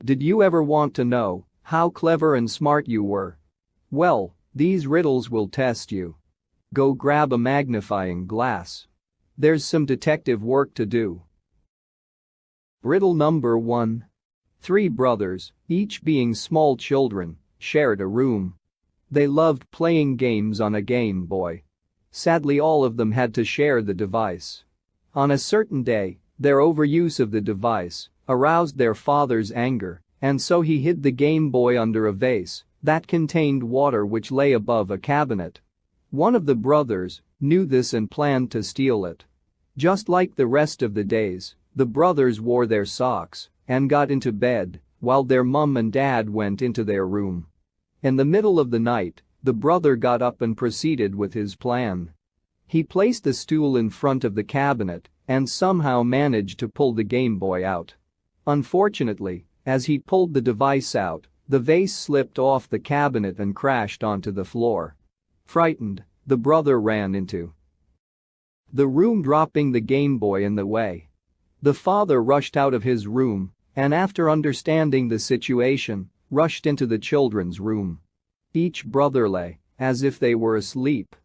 Did you ever want to know how clever and smart you were? Well, these riddles will test you. Go grab a magnifying glass. There's some detective work to do. Riddle number 1. 3 brothers, each being small children, shared a room. They loved playing games on a Game Boy. Sadly, all of them had to share the device. On a certain day, their overuse of the device aroused their father's anger, and so he hid the Game Boy under a vase that contained water which lay above a cabinet. One of the brothers knew this and planned to steal it. Just like the rest of the days, the brothers wore their socks and got into bed while their mum and dad went into their room. In the middle of the night, the brother got up and proceeded with his plan. He placed the stool in front of the cabinet and somehow managed to pull the Game Boy out. Unfortunately, as he pulled the device out, the vase slipped off the cabinet and crashed onto the floor. Frightened, the brother ran into the room, dropping the Game Boy in the way. The father rushed out of his room and, after understanding the situation, rushed into the children's room. Each brother lay as if they were asleep.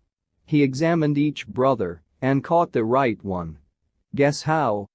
He examined each brother and caught the right one. Guess how?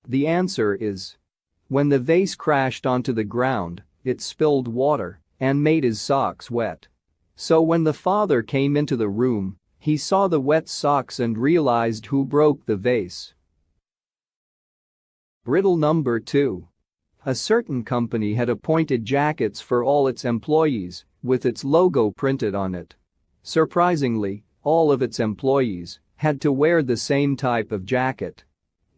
The answer is: when the vase crashed onto the ground, it spilled water and made his socks wet. So when the father came into the room, he saw the wet socks and realized who broke the vase. Riddle number 2. A certain company had appointed jackets for all its employees with its logo printed on it. Surprisingly, all of its employees had to wear the same type of jacket.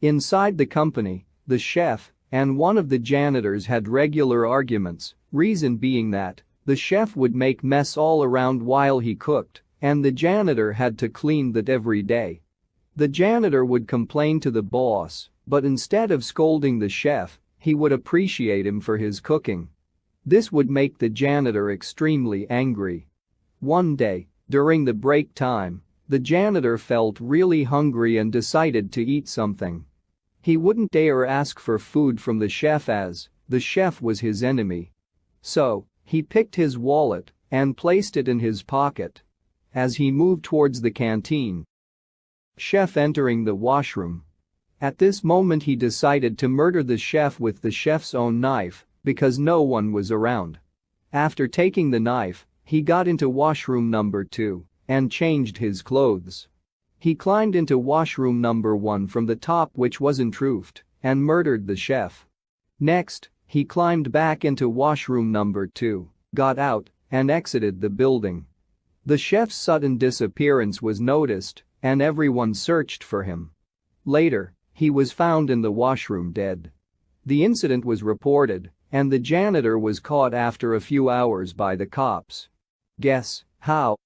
Inside the company, the chef and one of the janitors had regular arguments, reason being that the chef would make mess all around while he cooked, and the janitor had to clean that every day. The janitor would complain to the boss, but instead of scolding the chef, he would appreciate him for his cooking. This would make the janitor extremely angry. One day, during the break time, the janitor felt really hungry and decided to eat something. He wouldn't dare ask for food from the chef as the chef was his enemy. So, he picked his wallet and placed it in his pocket. As he moved towards the canteen, chef entering the washroom. At this moment he decided to murder the chef with the chef's own knife because no one was around. After taking the knife, he got into washroom number 2 and changed his clothes. He climbed into washroom number 1 from the top, which wasn't roofed, and murdered the chef. Next, he climbed back into washroom number 2, got out, and exited the building. The chef's sudden disappearance was noticed, and everyone searched for him. Later, he was found in the washroom dead. The incident was reported, and the janitor was caught after a few hours by the cops. Guess how?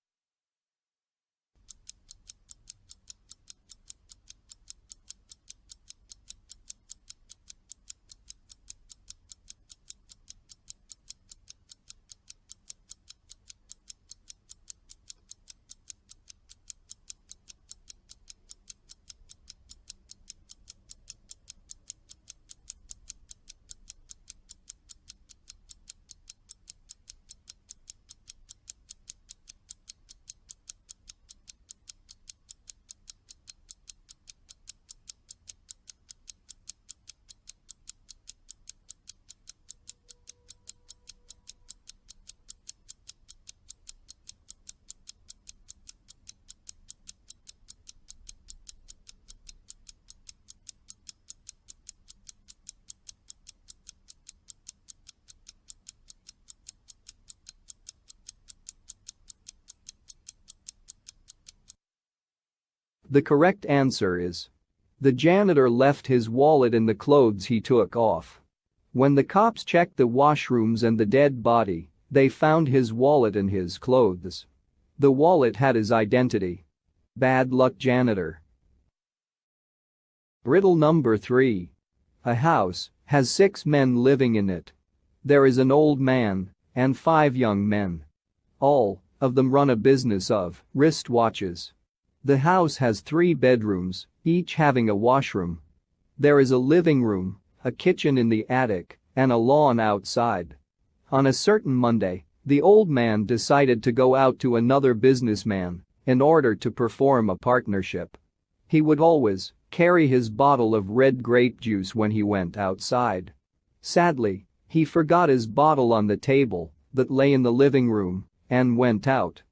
The correct answer is the janitor left his wallet in the clothes he took off. When the cops checked the washrooms and the dead body, they found his wallet in his clothes. The wallet had his identity. Bad luck, janitor. Riddle number 3. A house has 6 men living in it. There is an old man and 5 young men. All of them run a business of wristwatches. The house has 3 bedrooms, each having a washroom. There is a living room, a kitchen in the attic, and a lawn outside. On a certain Monday, the old man decided to go out to another businessman in order to perform a partnership. He would always carry his bottle of red grape juice when he went outside. Sadly, he forgot his bottle on the table that lay in the living room and went out.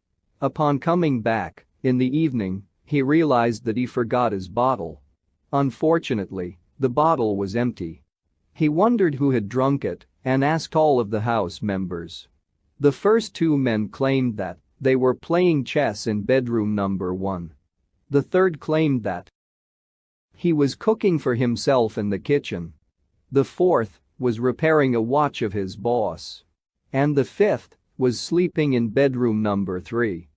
Upon coming back in the evening, he realized that he forgot his bottle. Unfortunately, the bottle was empty. He wondered who had drunk it and asked all of the house members. The first 2 men claimed that they were playing chess in bedroom number 1. The third claimed that he was cooking for himself in the kitchen. The fourth was repairing a watch of his boss. And the fifth was sleeping in bedroom number 3.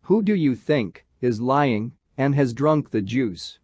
Who do you think is lying and has drunk the juice?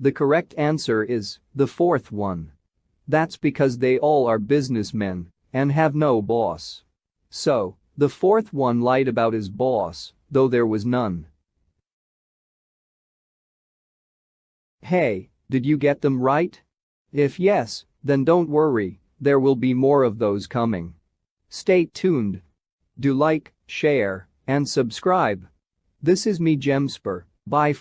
The correct answer is the fourth one. That's because they all are businessmen and have no boss. So, the fourth one lied about his boss, though there was none. Hey, did you get them right? If yes, then don't worry, there will be more of those coming. Stay tuned. Do like, share, and subscribe. This is me, Gemspeare. Bye.